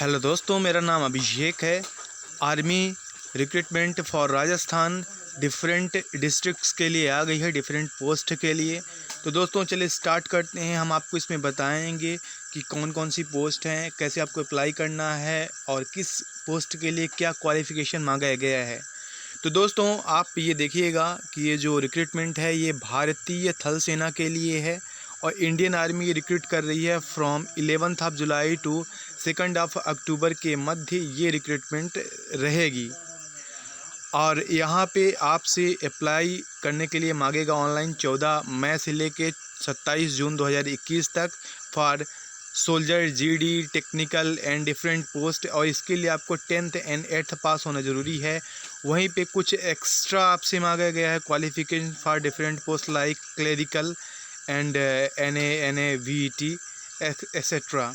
Hello दोस्तों, मेरा नाम अभिषेक है। Army recruitment for Rajasthan different districts के लिए आ गई है, डिफरेंट पोस्ट के लिए। तो दोस्तों चलिए स्टार्ट करते हैं। हम आपको इसमें बताएंगे कि कौन कौन सी पोस्ट हैं, कैसे आपको अप्लाई करना है और किस पोस्ट के लिए क्या क्वालिफ़िकेशन मांगा गया है। तो दोस्तों आप ये देखिएगा कि ये जो रिक्रूटमेंट है ये भारतीय थल सेना के लिए है और इंडियन आर्मी रिक्रूट कर रही है फ्रॉम 11 जुलाई टू 2 अक्टूबर के मध्य ये रिक्रूटमेंट रहेगी। और यहाँ पे आपसे अप्लाई करने के लिए मांगेगा ऑनलाइन 14 मई से लेके 27 जून 2021 तक for soldier GD technical and different post. और इसके लिए आपको 10th एंड 8th पास होना ज़रूरी है। वहीं पे कुछ एक्स्ट्रा आपसे मांगा गया है qualification for different post like clerical and NA VET etcetera.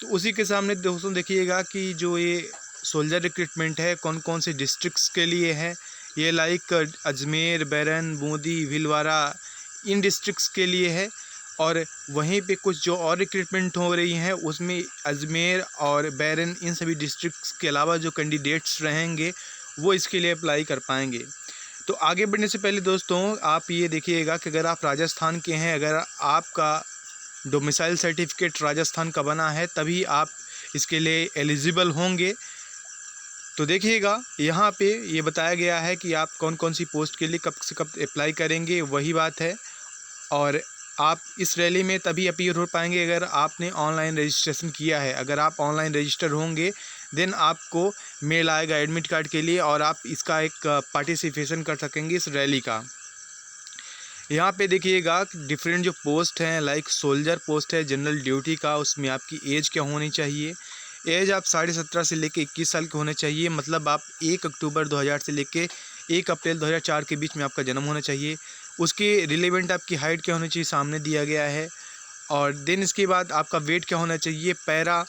तो उसी के सामने दोस्तों देखिएगा कि जो ये सोल्जर रिक्रूटमेंट है कौन कौन से डिस्ट्रिक्ट्स के लिए है। ये लाइक अजमेर, बैरन, बूंदी, भीलवाड़ा इन डिस्ट्रिक्ट्स के लिए है। और वहीं पे कुछ जो और रिक्रूटमेंट हो रही हैं उसमें अजमेर और बैरन इन सभी डिस्ट्रिक्ट्स के अलावा जो कैंडिडेट्स रहेंगे वो इसके लिए अप्लाई कर पाएंगे। तो आगे बढ़ने से पहले दोस्तों आप ये देखिएगा कि अगर आप राजस्थान के हैं, अगर आपका डोमिसाइल सर्टिफिकेट राजस्थान का बना है तभी आप इसके लिए एलिजिबल होंगे। तो देखिएगा यहाँ पे ये बताया गया है कि आप कौन कौन सी पोस्ट के लिए कब से कब अप्लाई करेंगे, वही बात है। और आप इस रैली में तभी अपीयर हो पाएंगे अगर आपने ऑनलाइन रजिस्ट्रेशन किया है। अगर आप ऑनलाइन रजिस्टर होंगे देन आपको मेल आएगा एडमिट कार्ड के लिए और आप इसका एक पार्टिसिपेशन कर सकेंगे इस रैली का। यहाँ पे देखिएगा डिफरेंट जो पोस्ट हैं लाइक सोल्जर पोस्ट है जनरल ड्यूटी का, उसमें आपकी एज क्या होनी चाहिए। एज आप 17.5 से लेके 21 साल के होने चाहिए। मतलब आप 1 अक्टूबर 2000 से लेके 1 अप्रैल 2004 के बीच में आपका जन्म होना चाहिए। उसके रिलेवेंट आपकी हाइट क्या होनी चाहिए सामने दिया गया है। और देन इसके बाद आपका वेट क्या होना चाहिए पैरा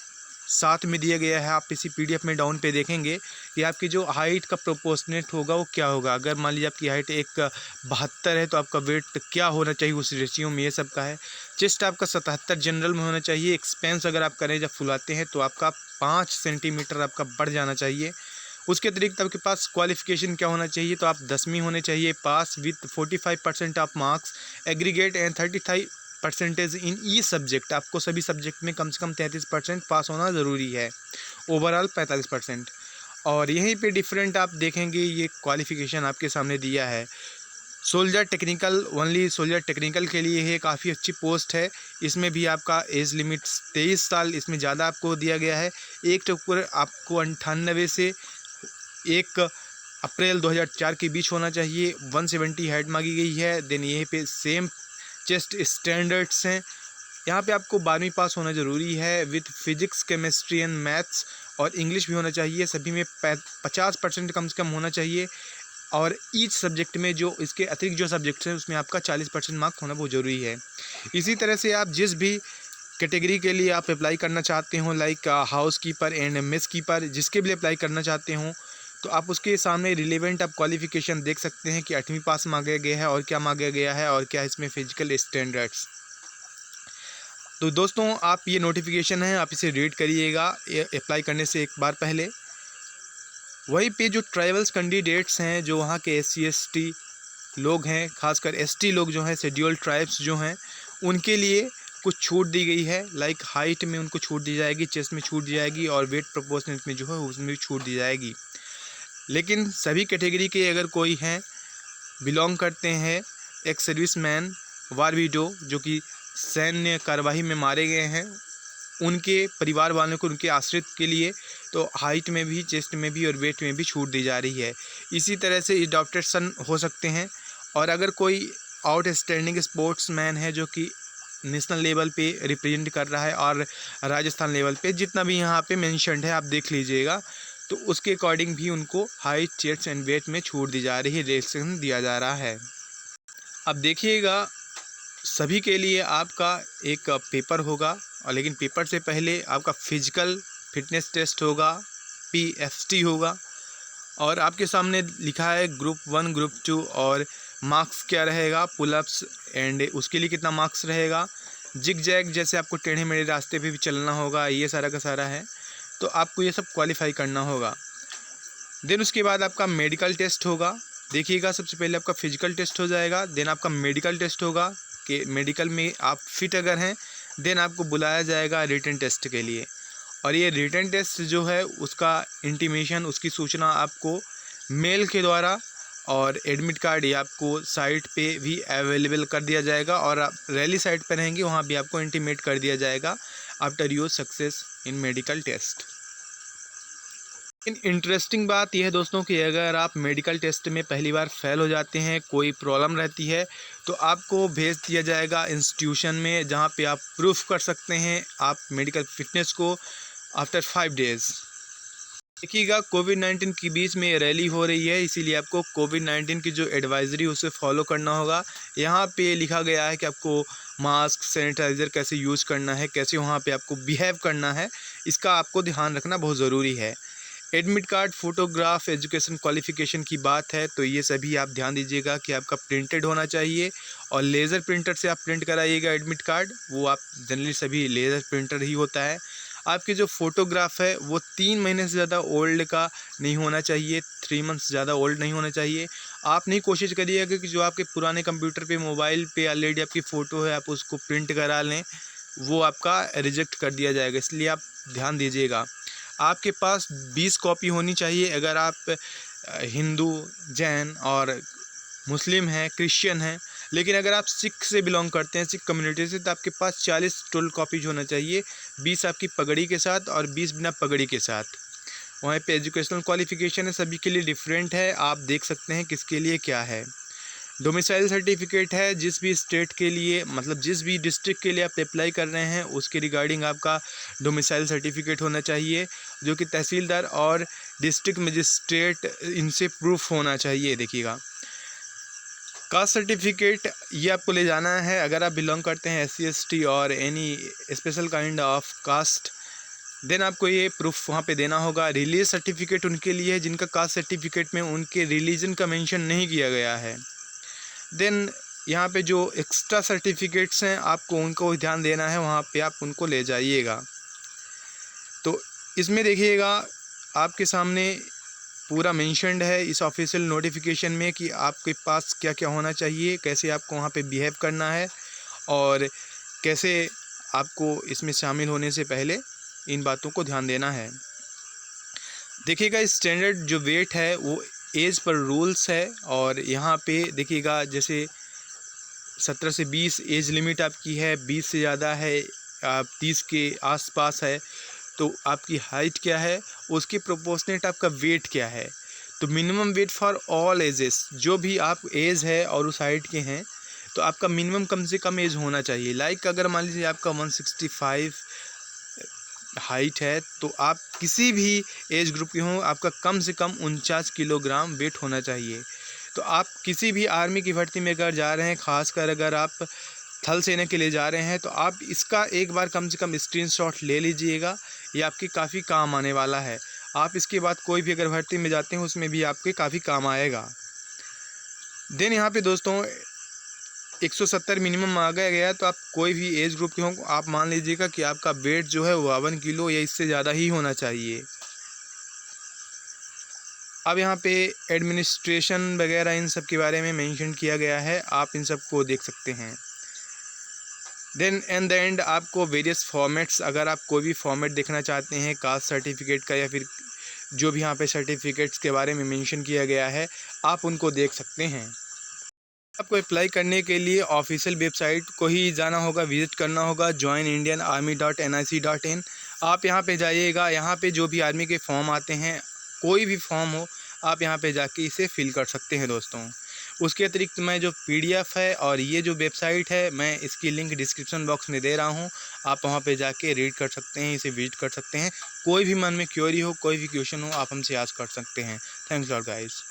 7 में दिया गया है। आप इसी PDF में डाउन पे देखेंगे कि आपकी जो हाइट का प्रोपोर्शनेट होगा वो क्या होगा। अगर मान लीजिए आपकी हाइट 1.72 है तो आपका वेट क्या होना चाहिए उस रेशियो में, ये सब का है। चेस्ट आपका 77 जनरल में होना चाहिए। एक्सपेंस अगर आप करें जब फुलाते हैं तो आपका 5 सेंटीमीटर आपका बढ़ जाना चाहिए। उसके अतिरिक्त आपके पास क्वालिफ़िकेशन क्या होना चाहिए, तो आप 10वीं होने चाहिए pass with 45% of marks aggregate and 35% in each subject. आपको सभी सब्जेक्ट में कम से कम 33% पास होना ज़रूरी है, ओवरऑल 45%। और यहीं पे डिफरेंट आप देखेंगे ये क्वालिफ़िकेशन आपके सामने दिया है। Soldier technical only soldier technical के लिए है, काफ़ी अच्छी पोस्ट है। इसमें भी आपका एज लिमिट 23 साल इसमें ज़्यादा आपको दिया गया है। 1 अक्टूबर आपको 98 से 1 अप्रैल 2004 के बीच होना चाहिए। 170 हाइट मांगी गई है। देन यहीं पे सेम चेस्ट स्टैंडर्ड्स हैं। यहाँ पे आपको 12वीं पास होना ज़रूरी है with physics, chemistry and maths और इंग्लिश भी होना चाहिए। सभी में 50% कम से कम होना चाहिए। और ईच सब्जेक्ट में जो इसके अतिरिक्त जो सब्जेक्ट्स हैं उसमें आपका 40% मार्क होना बहुत ज़रूरी है। इसी तरह से आप जिस भी कैटेगरी के लिए आप अप्लाई करना चाहते हो like house keeper and mess keeper, जिसके भी अप्लाई करना चाहते हो तो आप उसके सामने रिलेवेंट आप क्वालिफ़िकेशन देख सकते हैं कि 8वीं पास मांगा गया है और क्या मांगा गया है और क्या इसमें फिजिकल स्टैंडर्ड्स। तो दोस्तों आप ये नोटिफिकेशन है, आप इसे रीड करिएगा अप्लाई करने से एक बार पहले। वहीं पे जो ट्राइबल्स कैंडिडेट्स हैं, जो वहाँ के SC ST लोग हैं, खासकर ST लोग जो हैं, शेड्यूल्ड ट्राइब्स जो हैं, उनके लिए कुछ छूट दी गई है। लाइक हाइट में उनको छूट दी जाएगी, चेस्ट में छूट दी जाएगी और वेट प्रोपोर्शनेट में जो है उसमें भी छूट दी जाएगी। लेकिन सभी कैटेगरी के अगर कोई हैं बिलोंग करते हैं, एक्स सर्विसमैन, वार विडो जो कि सैन्य कार्यवाही में मारे गए हैं, उनके परिवार वालों को, उनके आश्रित के लिए तो हाइट में भी, चेस्ट में भी और वेट में भी छूट दी जा रही है। इसी तरह से अडॉप्टेड सन हो सकते हैं। और अगर कोई आउटस्टैंडिंग स्पोर्ट्समैन है जो कि नेशनल लेवल पे रिप्रेजेंट कर रहा है और राजस्थान लेवल पे जितना भी यहाँ पे मेंशन्ड है आप देख लीजिएगा, तो उसके अकॉर्डिंग भी उनको हाइट, चेस्ट एंड वेट में छूट दी जा रही है, रिलेक्सेशन दिया जा रहा है। अब देखिएगा सभी के लिए आपका एक पेपर होगा और लेकिन पेपर से पहले आपका फिजिकल फिटनेस टेस्ट होगा, PFT होगा। और आपके सामने लिखा है ग्रुप 1, ग्रुप 2 और मार्क्स क्या रहेगा, पुलअप्स एंड उसके लिए कितना मार्क्स रहेगा, जिग जैग जैसे आपको टेढ़े मेढ़े रास्ते पे भी चलना होगा, ये सारा का सारा है। तो आपको ये सब क्वालिफाई करना होगा। देन उसके बाद आपका मेडिकल टेस्ट होगा। देखिएगा, सबसे पहले आपका फिजिकल टेस्ट हो जाएगा, देन आपका मेडिकल टेस्ट होगा कि मेडिकल में आप फिट अगर हैं, देन आपको बुलाया जाएगा रिटन टेस्ट के लिए। और ये रिटन टेस्ट जो है उसका इंटीमेशन, उसकी सूचना आपको मेल के द्वारा और एडमिट कार्ड ये आपको साइट पे भी अवेलेबल कर दिया जाएगा, और आप रैली साइट पर रहेंगे वहाँ भी आपको इंटीमेट कर दिया जाएगा after your success in medical test. Interesting बात यह है दोस्तों कि अगर आप मेडिकल टेस्ट में पहली बार फेल हो जाते हैं, कोई प्रॉब्लम रहती है, तो आपको भेज दिया जाएगा इंस्टीट्यूशन में जहां पे आप प्रूफ कर सकते हैं आप मेडिकल फिटनेस को आफ्टर 5 डेज़। देखिएगा, कोविड-19 के बीच में रैली हो रही है, इसीलिए आपको कोविड-19 की जो एडवाइजरी उसे फॉलो करना होगा। यहाँ पे लिखा गया है कि आपको मास्क, सैनिटाइज़र कैसे यूज़ करना है, कैसे वहाँ पे आपको बिहेव करना है, इसका आपको ध्यान रखना बहुत ज़रूरी है। Admit card, photograph, education qualification की बात है तो ये सभी आप ध्यान दीजिएगा कि आपका प्रिंटेड होना चाहिए, और लेज़र प्रिंटर से आप प्रिंट कराइएगा एडमिट कार्ड, वो आप जनरली सभी लेज़र प्रिंटर ही होता है। आपकी जो फ़ोटोग्राफ है वो 3 महीने से ज़्यादा ओल्ड का नहीं होना चाहिए, 3 मंथ्स ज़्यादा ओल्ड नहीं होना चाहिए। आप नहीं कोशिश करिएगा कि जो आपके पुराने कंप्यूटर पे, मोबाइल पे ऑलरेडी आपकी फ़ोटो है आप उसको प्रिंट करा लें, वो आपका रिजेक्ट कर दिया जाएगा, इसलिए आप ध्यान दीजिएगा। आपके पास 20 कॉपी होनी चाहिए। अगर आप हिंदू, जैन और मुस्लिम हैं, क्रिश्चियन हैं, लेकिन अगर आप सिख से बिलोंग करते हैं, सिख कम्युनिटी से, तो आपके पास 40 टोटल कॉपीज होना चाहिए, 20 आपकी पगड़ी के साथ और 20 बिना पगड़ी के साथ। वहाँ पे एजुकेशनल क्वालिफ़िकेशन है, सभी के लिए डिफरेंट है, आप देख सकते हैं किसके लिए क्या है। डोमिसाइल सर्टिफिकेट है, जिस भी स्टेट के लिए, मतलब जिस भी डिस्ट्रिक्ट के लिए आप अप्लाई कर रहे हैं उसके रिगार्डिंग आपका डोमिसाइल सर्टिफिकेट होना चाहिए, जो कि तहसीलदार और डिस्ट्रिक्ट मजिस्ट्रेट इनसे प्रूफ होना चाहिए। देखिएगा, कास्ट सर्टिफिकेट ये आपको ले जाना है अगर आप बिलोंग करते हैं SC ST और any special kind of caste, then आपको ये प्रूफ वहाँ पे देना होगा। रिलीज सर्टिफिकेट उनके लिए है जिनका कास्ट सर्टिफिकेट में उनके रिलीजन का मेंशन नहीं किया गया है। देन यहाँ पे जो एक्स्ट्रा सर्टिफिकेट्स हैं आपको उनको ध्यान देना है, वहाँ पे आप उनको ले जाइएगा। तो इसमें देखिएगा, आपके सामने पूरा मेंशन्ड है इस ऑफिशियल नोटिफिकेशन में कि आपके पास क्या क्या होना चाहिए, कैसे आपको वहाँ पे बिहेव करना है, और कैसे आपको इसमें शामिल होने से पहले इन बातों को ध्यान देना है। देखिएगा, स्टैंडर्ड जो वेट है वो एज पर रूल्स है, और यहाँ पे देखिएगा जैसे 17 से 20 एज लिमिट आपकी है, 20 से ज़्यादा है, आप 30 के आसपास है, तो आपकी हाइट क्या है, उसके प्रोपोर्शनेट आपका वेट क्या है। तो minimum weight for all ages, जो भी आप एज है और उस हाइट के हैं, तो आपका मिनिमम कम से कम एज होना चाहिए। लाइक अगर मान लीजिए आपका 165 हाइट है, तो आप किसी भी एज ग्रुप के हों, आपका कम से कम 49 किलोग्राम वेट होना चाहिए। तो आप किसी भी आर्मी की भर्ती में अगर जा रहे हैं, ख़ासकर अगर आप थल सेना के लिए जा रहे हैं, तो आप इसका एक बार कम से कम स्क्रीनशॉट ले लीजिएगा, ये आपके काफ़ी काम आने वाला है। आप इसके बाद कोई भी अगर भर्ती में जाते हैं उसमें भी आपके काफ़ी काम आएगा। देन यहाँ पे दोस्तों 170 मिनिमम आ गया, तो आप कोई भी एज ग्रुप के हों, आप मान लीजिएगा कि आपका वेट जो है 52 किलो या इससे ज़्यादा ही होना चाहिए। अब यहाँ पे एडमिनिस्ट्रेशन वगैरह इन सब के बारे में मेंशन किया गया है, आप इन सब को देख सकते हैं। देन एंड द एंड आपको वेरियस फॉर्मेट्स, अगर आप कोई भी फॉर्मेट देखना चाहते हैं कास्ट सर्टिफिकेट का या फिर जो भी यहाँ पे सर्टिफिकेट्स के बारे में मेंशन किया गया है, आप उनको देख सकते हैं। आपको अप्लाई करने के लिए ऑफिशियल वेबसाइट को ही जाना होगा, विज़िट करना होगा, joinindianarmy.nic.in। आप यहाँ पे जाइएगा, यहाँ पे जो भी आर्मी के फॉर्म आते हैं, कोई भी फॉर्म हो, आप यहाँ पे जाके इसे फिल कर सकते हैं दोस्तों। उसके अतिरिक्त मैं जो PDF है और ये जो वेबसाइट है, मैं इसकी लिंक डिस्क्रिप्शन बॉक्स में दे रहा हूँ, आप वहाँ पे जाके रीड कर सकते हैं, इसे विजिट कर सकते हैं। कोई भी मन में क्वेरी हो, कोई भी क्वेश्चन हो, आप हमसे आस्क कर सकते हैं। Thanks lot guys.